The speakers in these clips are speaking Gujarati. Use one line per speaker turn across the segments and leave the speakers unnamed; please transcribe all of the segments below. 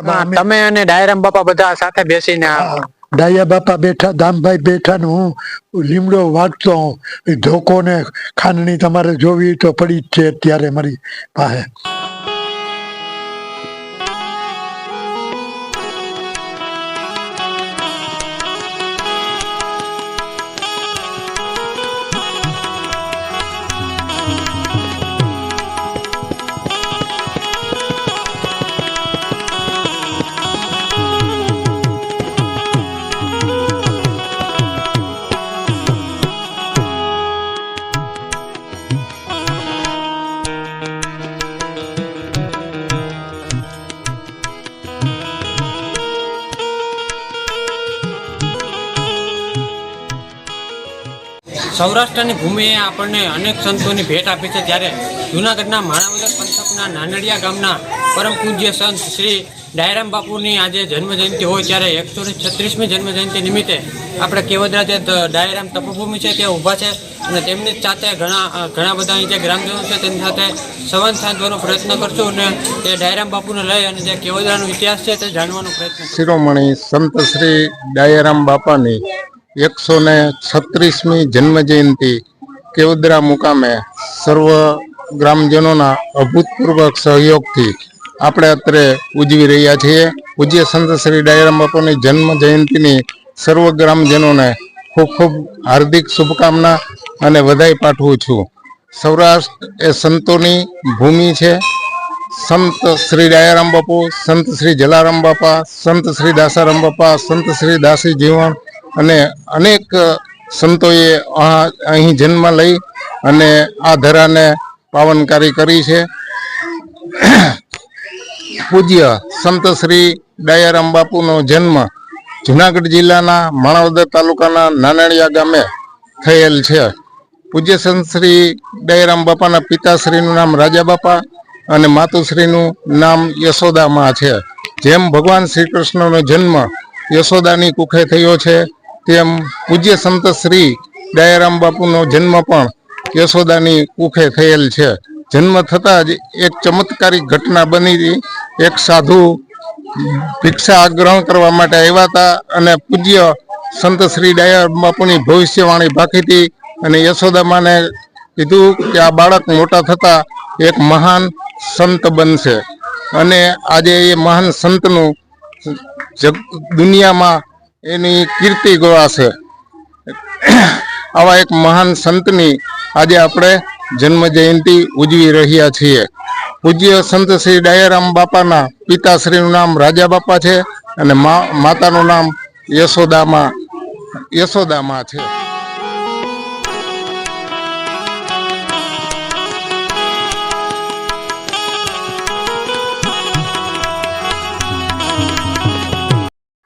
તમે અને ડાયરામ બાપા બધા સાથે બેસીને
ડાયા બાપા બેઠા, દામભાઈ બેઠા ને હું લીમડો વાંચતો હોઉં. ધોકો ને ખાંડણી તમારે જોવી તો પડી જ છે અત્યારે મારી પાસે.
સૌરાષ્ટ્રની ભૂમિએ આપણને અનેક સંતોની ભેટ આપી છે, ત્યારે જૂનાગઢના માણાવદર પંથકના નાનડિયા ગામના પરમ પૂજ્ય સંત શ્રી ડાયરામ બાપુની આજે જન્મજયંતિ હોય ત્યારે 136મી જન્મજયંતિ નિમિત્તે આપણે કેવદરા જે ડાયરામ તપોભૂમિ છે ત્યાં ઊભા છે અને તેમની સાથે ઘણા બધા અહીં જે ગ્રામજનો છે તેની સાથે સંવાદ સાધવાનો પ્રયત્ન કરશું અને તે ડાયરામ બાપુને લઈ અને જે કેવદરાનો ઇતિહાસ છે તે જાણવાનો પ્રયત્ન.
શિરોમણી સંત શ્રી ડાયરામ બાપાની 136મી જન્મજયંતિ કેવદરા મુકામે સર્વ ગ્રામજનોના અભૂતપૂર્વક સહયોગથી આપણે અત્રે ઉજવી રહ્યા છીએ. પૂજ્ય સંત શ્રી ડાયરામ બાપાની જન્મ જયંતિની સર્વ ગ્રામજનોને ખૂબ ખૂબ હાર્દિક શુભકામના અને વધાઈ પાઠવું છું. સૌરાષ્ટ્ર એ સંતોની ભૂમિ છે. સંત શ્રી ડાયરામ બાપુ, સંત શ્રી જલારામ બાપા, સંત શ્રી દાસારામ બાપા, સંત શ્રી દાસી જીવન અને અનેક સંતોએ અહીં જન્મ લઈ અને આ ધરાને પાવનકારી કરી છે. પૂજ્ય સંત શ્રી ડાયરામ બાપુનો જન્મ જૂનાગઢ જિલ્લાના માણાવદર તાલુકાના નાનડિયા ગામે થયેલ છે. પૂજ્ય સંત શ્રી ડાયરામ બાપાના પિતાશ્રીનું નામ રાજા બાપા અને માતુશ્રીનું નામ યશોદામાં છે. જેમ ભગવાન શ્રી કૃષ્ણનો જન્મ યશોદાની કુખે થયો છે, તેમ પૂજ્ય સંત શ્રી ડાયરામ બાપુનો જન્મ પણ યશોદાની કુખે થયેલ છે. જન્મ થતાં જ એક ચમત્કારિક ઘટના બની હતી. એક સાધુ ભિક્ષા ગ્રહણ કરવા માટે આવ્યા હતા અને પૂજ્ય સંત શ્રી ડાયરામ બાપુની ભવિષ્યવાણી ભાખી હતી અને યશોદામાને કીધું કે આ બાળક મોટા થતાં એક મહાન સંત બનશે અને આજે એ મહાન સંતનું દુનિયામાં એની કીર્તિ ગવાશે. આવા એક મહાન સંતની આજે આપણે જન્મ જયંતિ ઉજવી રહ્યા છીએ. પૂજ્ય સંત શ્રી ડાયરામ બાપાના પિતાશ્રીનું નામ રાજા બાપા છે અને માતાનું નામ યશોદામાં છે.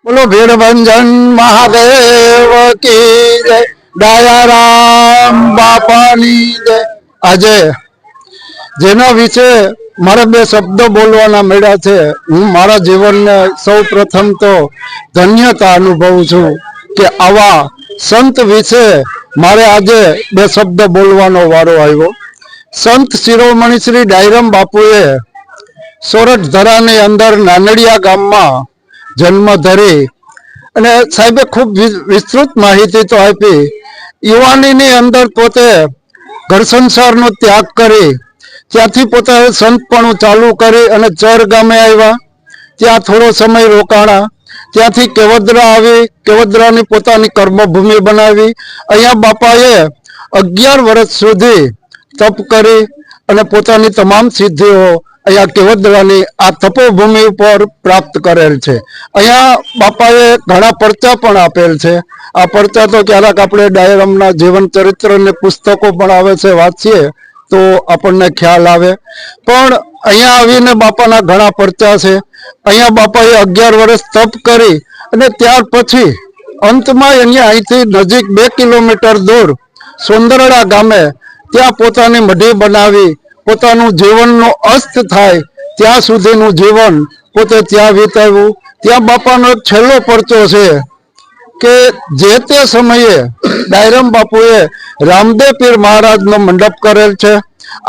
બોલો ભીડભંજન મહાદેવ કી જય, ડાયારામ બાપાની જય. આજે જેના વિશે મારે બે શબ્દો બોલવાના મળ્યા છે, હું મારા જીવનને સૌ પ્રથમ તો ધન્યતા અનુભવું છું કે આવા સંત વિશે મારે આજે બે શબ્દ બોલવાનો વારો આવ્યો. સંત શિરોમણી શ્રી ડાયરામ બાપુએ સોરઠ ધરાની અંદર નાનડિયા ગામમાં જન્મ ધરી અને સાહેબે ખૂબ વિસ્તૃત માહિતી તો આપી. યુવાનીની અંદર પોતે ઘર સંસારનો ત્યાગ કરી ત્યાંથી પોતે સંતપણું ચાલુ કરી અને ચર ગામે આવ્યા. ત્યાં થોડો સમય રોકાણા. ત્યાંથી કેવદરા આવી, કેવદરાની પોતાની કર્મભૂમિ બનાવી. અહીંયા બાપાએ 11 વર્ષ સુધી તપ કરી અને પોતાની તમામ સિદ્ધિઓ અહીંયા કેવદરાની આ તપોભૂમિ ઉપર પ્રાપ્ત કરેલ છે. અહીંયા બાપાએ ઘણા પરચા પણ આપેલ છે. આ પરચા તો ક્યારેક આપણે ડાયરામના જીવન ચરિત્રને પુસ્તકો પણ આવે છે, વાંચીએ તો આપણને ખ્યાલ આવે. પણ અહીંયા આવીને બાપાના ઘણા પરચા છે. અહીંયા બાપાએ 11 વર્ષ તપ કરી અને ત્યાર પછી અંતમાં એની અહીંથી નજીક 2 કિલોમીટર દૂર સોંદરડા ગામે ત્યાં પોતાની મઢી બનાવી પોતાનું જીવનનો અસ્ત થાય ત્યાં સુધીનું જીવન પોતે ત્યાં વિતાવ્યું. ત્યાં બાપાનો એક છેલ્લો પરચો છે કે જે તે સમયે ડાયરામ બાપુએ રામદેવ પીર મહારાજનો મંડપ કરેલ છે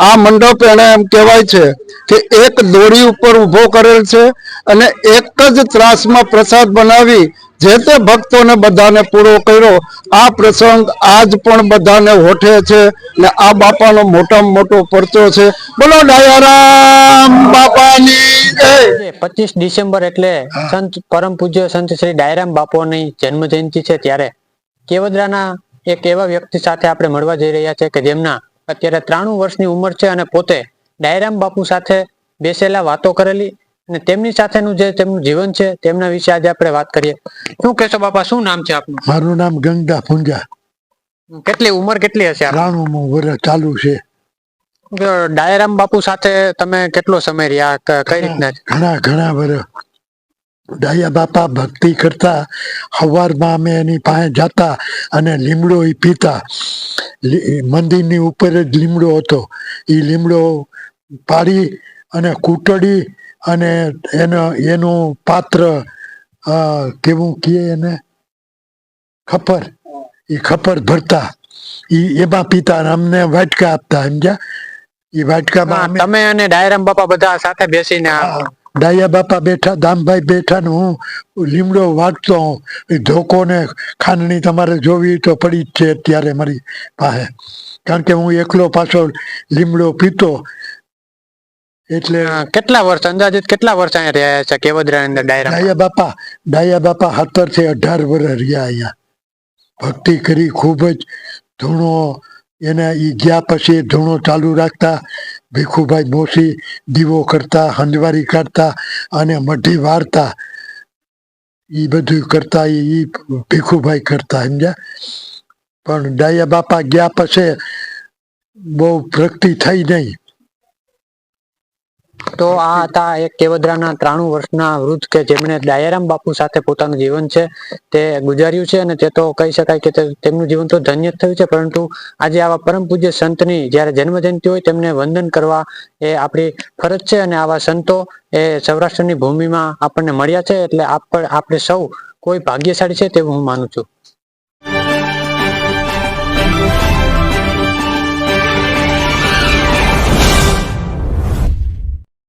આ મંડપ એને એમ કહેવાય છે કે એક દોરી ઉપર ઊભો કરેલ છે અને એક જ ત્રાસમાં પ્રસાદ બનાવી જે તે ભક્તોને બધાને પૂરો કર્યો. આ પ્રસંગ આજ પણ બધાને હોઠે છે ને આ બાપાનો મોટામાં મોટો પરચો છે. બોલો ડાયારામ બાપાની જય.
25 ડિસેમ્બર એટલે સંત પરમ પૂજ્ય સંત શ્રી ડાયરામ બાપુની જન્મ જયંતિ છે. ત્યારે કેવદરાના એક એવા વ્યક્તિ સાથે આપણે મળવા જઈ રહ્યા છે કે જેમના અત્યારે 93 વર્ષની ઉંમર છે અને પોતે ડાયરામ બાપુ સાથે બેસેલા, વાતો કરેલી અને તેમની સાથેનું જે તેમનું જીવન છે તેમના વિશે આજે આપણે વાત કરીએ. શું કહેશો બાપા, શું નામ છે આપનું?
મારું નામ ગંગા પુંજા.
કેટલી ઉંમર કેટલી હશે?
93 વર્ષ ચાલુ છે.
ડાયરામ બાપુ સાથે તમે કેટલો સમય રહ્યા? કઈ રીતના?
ઘણા ઘણા વર્ષ. ડાયા બાપા ભક્તિ કરતા. સવારમાં અમે એની પાસે જતા અને લીમડો પીતા. મંદિરની ઉપર જ લીમડો હતો. એ લીમડો પાડી અને કૂટડી અને એનું પાત્ર કેવું કહે એને, ખપર, એ ખપર ભરતા. એમાં પીતા અને અમને વાટકા આપતા. સમજ્યા? એ વાટકામાં
તમે અને ડાયરામ બાપા બધા સાથે બેસીને?
ડાયા બાપા બેઠા, દામભાઈ બેઠા ને હું લીમડો વાટતો હોઉં. ધોકો ને ખાંડણી તમારે જોવી તો પડી જ છે અત્યારે મારી પાસે, કારણ કે હું એકલો પાછો લીમડો પીતો. એટલે
કેટલા વર્ષ, અંદાજિત કેટલા વર્ષ અહીંયા રહ્યા છે કેવદરા અંદર
ડાયા બાપા 17 થી 18 વર્ષ રહ્યા અહીંયા. ભક્તિ કરી ખૂબ જ. ધૂણો એને ઈ ગયા પછી ધૂણો ચાલુ રાખતા. ભીખુભાઈ મોસી દીવો કરતા, હંજવારી કાઢતા અને મઢી વાળતા. એ બધું કરતા એ ભીખુભાઈ કરતા. સમજ્યા? પણ ડાયા બાપા ગયા પછી બહુ પ્રગતિ થઈ નહીં.
તો આ હતા એક કેવદરાના 93 વર્ષના વૃદ્ધ કે જેમણે ડાયારામ બાપુ સાથે પોતાનું જીવન છે તે ગુજાર્યું છે. અને તે તો કહી શકાય કે તેમનું જીવન તો ધન્ય જ થયું છે. પરંતુ આજે આવા પરમ પૂજ્ય સંતની જ્યારે જન્મ જયંતિ હોય તેમને વંદન કરવા એ આપણી ફરજ છે. અને આવા સંતો એ સૌરાષ્ટ્રની ભૂમિમાં આપણને મળ્યા છે. એટલે આપણે સૌ કોઈ ભાગ્યશાળી છે તેવું હું માનું છું.